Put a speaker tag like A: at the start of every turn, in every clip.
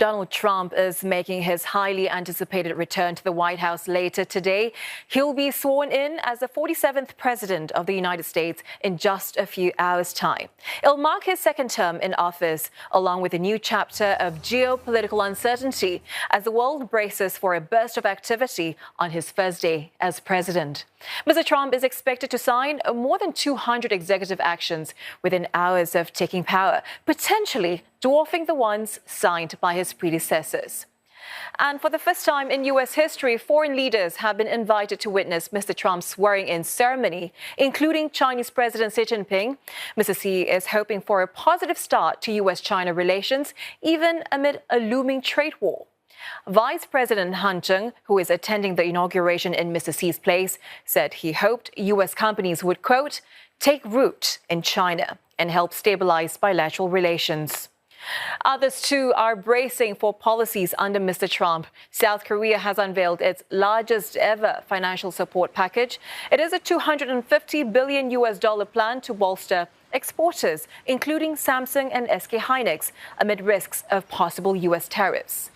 A: Donald Trump is making his highly anticipated return to the White House later today. He'll be sworn in as the 47th president of the United States in just a few hours' time. It'll mark his second term in office, along with a new chapter of geopolitical uncertainty as the world braces for a burst of activity on his first day as president. Mr. Trump is expected to sign more than 200 executive actions within hours of taking power, potentially dwarfing the ones signed by his predecessors. And for the first time in U.S. history, foreign leaders have been invited to witness Mr. Trump's swearing-in ceremony, including Chinese President Xi Jinping. Mr. Xi is hoping for a positive start to U.S.-China relations, even amid a looming trade war. Vice President Han Zheng, who is attending the inauguration in Mr. Xi's place, said he hoped U.S. companies would, quote, take root in China and help stabilize bilateral relations. Others, too, are bracing for policies under Mr. Trump. South Korea has unveiled its largest ever financial support package. It is a $250 billion plan to bolster exporters, including Samsung and SK Hynix, amid risks of possible U.S. tariffs.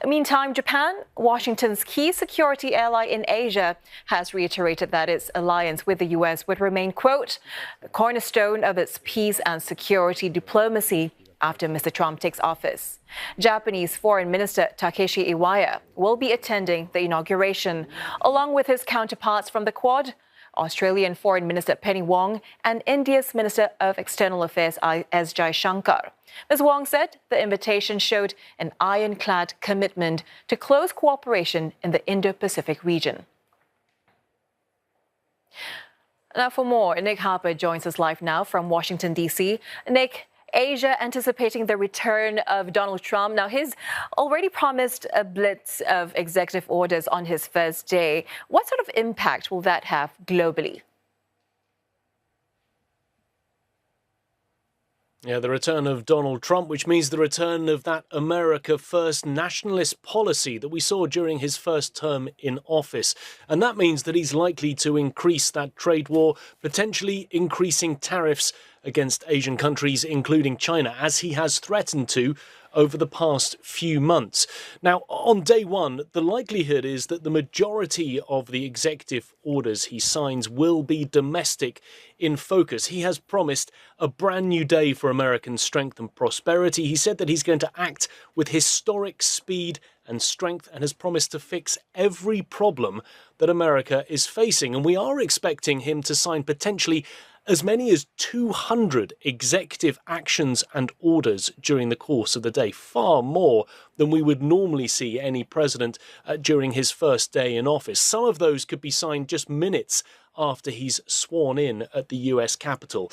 A: Meantime, Japan, Washington's key security ally in Asia, has reiterated that its alliance with the U.S. would remain, quote, the cornerstone of its peace and security diplomacy after Mr. Trump takes office. Japanese Foreign Minister Takeshi Iwaya will be attending the inauguration, along with his counterparts from the Quad, Australian Foreign Minister Penny Wong, and India's Minister of External Affairs S. Jaishankar. Ms. Wong said the invitation showed an ironclad commitment to close cooperation in the Indo-Pacific region. Now for more, Nick Harper joins us live now from Washington, D.C. Nick, Asia anticipating the return of Donald Trump. Now, he's already promised a blitz of executive orders on his first day. What sort of impact will that have globally?
B: Yeah, the return of Donald Trump, which means the return of that America First nationalist policy that we saw during his first term in office. And that means that he's likely to increase that trade war, potentially increasing tariffs against Asian countries, including China, as he has threatened to over the past few months. Now, on day one, the likelihood is that the majority of the executive orders he signs will be domestic in focus. He has promised a brand new day for American strength and prosperity. He said that he's going to act with historic speed and strength and has promised to fix every problem that America is facing. And we are expecting him to sign potentially as many as 200 executive actions and orders during the course of the day, far more than we would normally see any president during his first day in office. Some of those could be signed just minutes after he's sworn in at the US Capitol.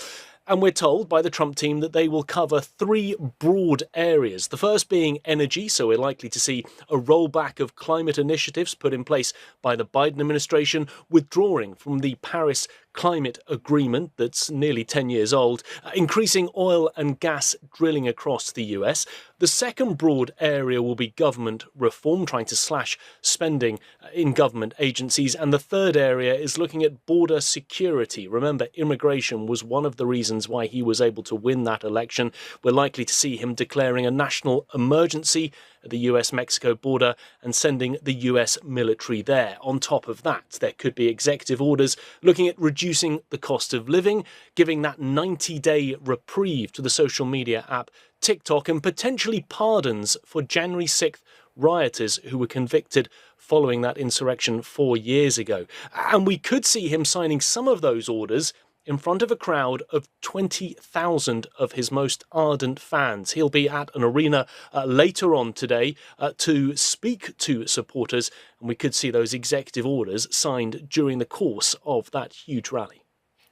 B: And we're told by the Trump team that they will cover three broad areas. The first being energy, so we're likely to see a rollback of climate initiatives put in place by the Biden administration, withdrawing from the Paris climate agreement that's nearly 10 years old, increasing oil and gas drilling across the US. The second broad area will be government reform, trying to slash spending in government agencies. And the third area is looking at border security. Remember, immigration was one of the reasons why he was able to win that election. We're likely to see him declaring a national emergency at the US-Mexico border and sending the US military there. On top of that, there could be executive orders looking at reducing the cost of living, giving that 90-day reprieve to the social media app TikTok, and potentially pardons for January 6th rioters who were convicted following that insurrection 4 years ago. And we could see him signing some of those orders in front of a crowd of 20,000 of his most ardent fans. He'll be at an arena later on today to speak to supporters, and we could see those executive orders signed during the course of that huge rally.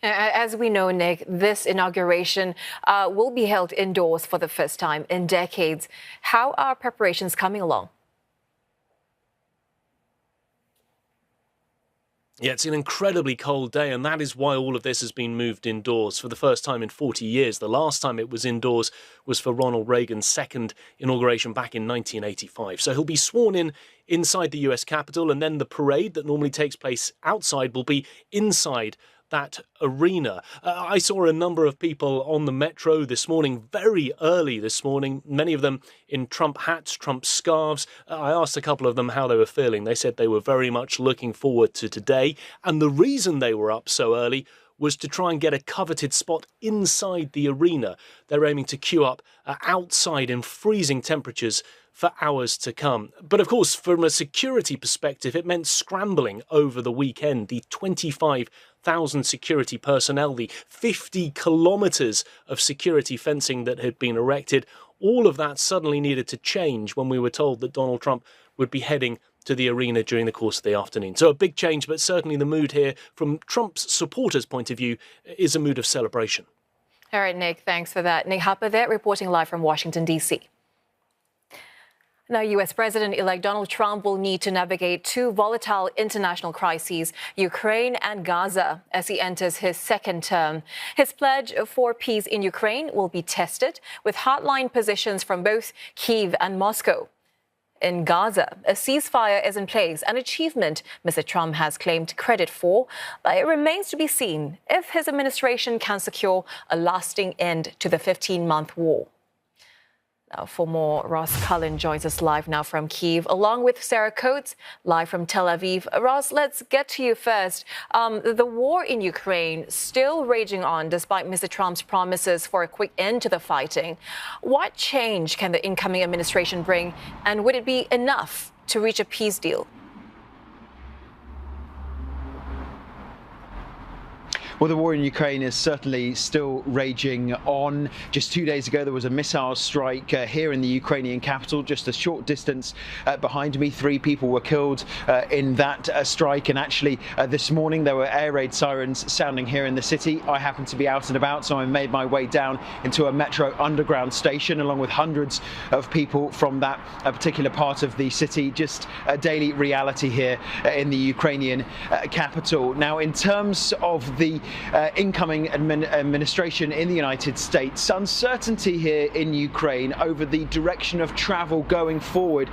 A: As we know, Nick, this inauguration will be held indoors for the first time in decades. How are preparations coming along?
B: Yeah, it's an incredibly cold day, and that is why all of this has been moved indoors for the first time in 40 years. The last time it was indoors was for Ronald Reagan's second inauguration back in 1985. So he'll be sworn in inside the US Capitol, and then the parade that normally takes place outside will be inside that arena. I saw a number of people on the metro this morning, very early this morning, many of them in Trump hats, Trump scarves. I asked a couple of them how they were feeling. They said they were very much looking forward to today. And the reason they were up so early was to try and get a coveted spot inside the arena. They're aiming to queue up outside in freezing temperatures for hours to come. But of course, from a security perspective, it meant scrambling over the weekend. The 25,000 security personnel, the 50 kilometres of security fencing that had been erected, all of that suddenly needed to change when we were told that Donald Trump would be heading to the arena during the course of the afternoon. So a big change, but certainly the mood here from Trump's supporters' point of view is a mood of celebration.
A: All right, Nick, thanks for that. Nick Harper there, reporting live from Washington, D.C. Now, U.S. President-elect Donald Trump will need to navigate two volatile international crises, Ukraine and Gaza, as he enters his second term. His pledge for peace in Ukraine will be tested with hardline positions from both Kyiv and Moscow. In Gaza, a ceasefire is in place, an achievement Mr. Trump has claimed credit for, but it remains to be seen if his administration can secure a lasting end to the 15-month war. Now, for more, Ross Cullen joins us live now from Kyiv, along with Sarah Coates, live from Tel Aviv. Ross, let's get to you first. The war in Ukraine still raging on despite Mr. Trump's promises for a quick end to the fighting. What change can the incoming administration bring, and would it be enough to reach a peace deal?
C: Well, the war in Ukraine is certainly still raging on. Just 2 days ago, there was a missile strike here in the Ukrainian capital, just a short distance behind me. 3 people were killed in that strike. And actually, this morning, there were air raid sirens sounding here in the city. I happened to be out and about, so I made my way down into a metro underground station, along with hundreds of people from that particular part of the city. Just a daily reality here in the Ukrainian capital. Now, in terms of the incoming administration in the United States, uncertainty here in Ukraine over the direction of travel going forward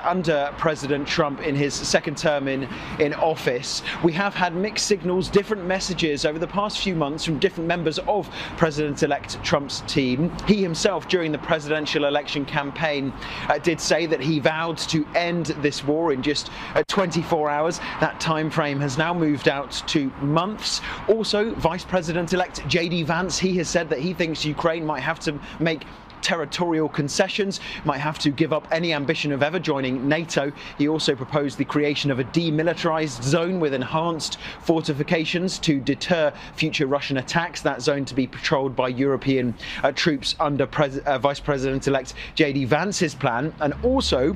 C: under President Trump in his second term in office. We have had mixed signals, different messages over the past few months from different members of President-elect Trump's team. He himself, during the presidential election campaign, did say that he vowed to end this war in just 24 hours. That time frame has now moved out to months. Also, Vice President-elect J.D. Vance, he has said that he thinks Ukraine might have to make territorial concessions, might have to give up any ambition of ever joining NATO. He also proposed the creation of a demilitarized zone with enhanced fortifications to deter future Russian attacks. That zone to be patrolled by European troops under Vice President-elect J.D. Vance's plan. And also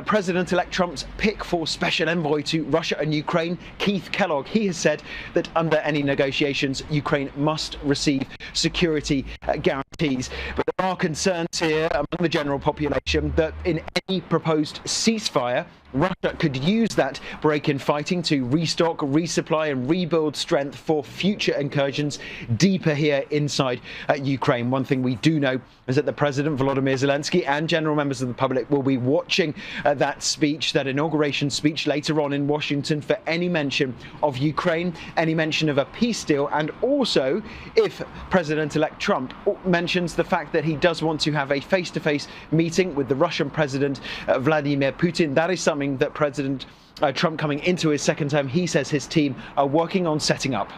C: President-elect Trump's pick for special envoy to Russia and Ukraine, Keith Kellogg. He has said that under any negotiations, Ukraine must receive security guarantees. But there are concerns here among the general population that in any proposed ceasefire, Russia could use that break in fighting to restock, resupply and rebuild strength for future incursions deeper here inside Ukraine. One thing we do know is that the President, Volodymyr Zelensky, and general members of the public will be watching that speech, that inauguration speech later on in Washington, for any mention of Ukraine, any mention of a peace deal, and also if President-elect Trump mentions the fact that he does want to have a face-to-face meeting with the Russian President, Vladimir Putin. That is something that President Trump, coming into his second term, he says his team are working on setting up.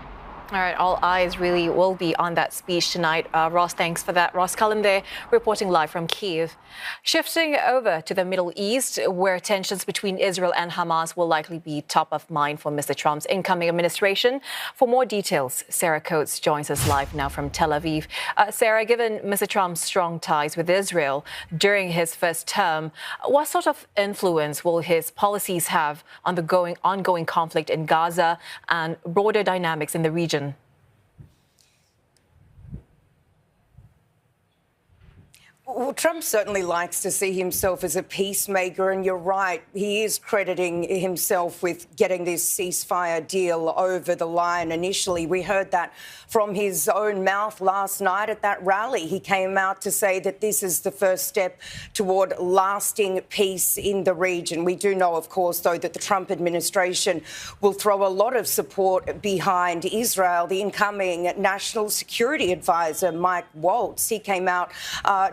A: All right, all eyes really will be on that speech tonight. Ross, thanks for that. Ross Cullen there, reporting live from Kyiv. Shifting over to the Middle East, where tensions between Israel and Hamas will likely be top of mind for Mr. Trump's incoming administration. For more details, Sarah Coates joins us live now from Tel Aviv. Sarah, given Mr. Trump's strong ties with Israel during his first term, what sort of influence will his policies have on the ongoing conflict in Gaza and broader dynamics in the region?
D: Well, Trump certainly likes to see himself as a peacemaker, and you're right, he is crediting himself with getting this ceasefire deal over the line initially. We heard that from his own mouth last night at that rally. He came out to say that this is the first step toward lasting peace in the region. We do know, of course, though, that the Trump administration will throw a lot of support behind Israel. The incoming National Security Advisor, Mike Waltz, he came out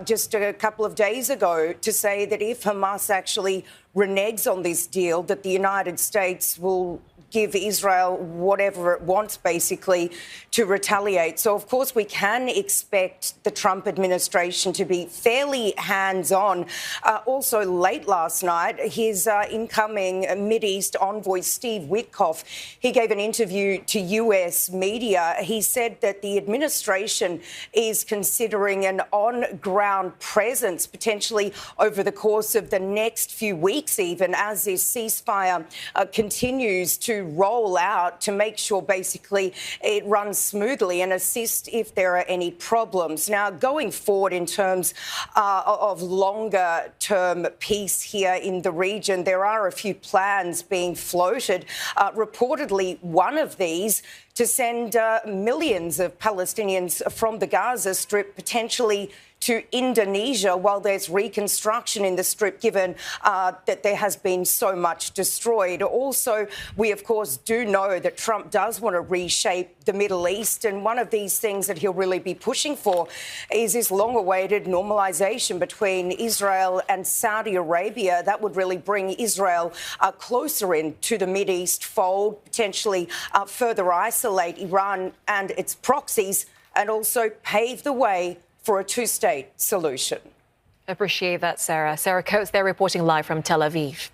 D: just a couple of days ago to say that if Hamas actually reneges on this deal, that the United States will give Israel whatever it wants, basically, to retaliate. So, of course, we can expect the Trump administration to be fairly hands-on. Also, late last night, his incoming Mideast envoy, Steve Witkoff, he gave an interview to US media. He said that the administration is considering an on-ground presence, potentially over the course of the next few weeks, even as this ceasefire continues to roll out, to make sure basically it runs smoothly and assist if there are any problems. Now, going forward in terms of longer term peace here in the region, there are a few plans being floated. Reportedly, one of these to send millions of Palestinians from the Gaza Strip potentially to Indonesia while there's reconstruction in the Strip, given that there has been so much destroyed. Also, we, of course, do know that Trump does want to reshape the Middle East, and one of these things that he'll really be pushing for is this long-awaited normalization between Israel and Saudi Arabia. That would really bring Israel closer into the Mideast fold, potentially further isolate Iran and its proxies, and also pave the way for a two-state solution.
A: Appreciate that, Sarah. Sarah Coates there reporting live from Tel Aviv.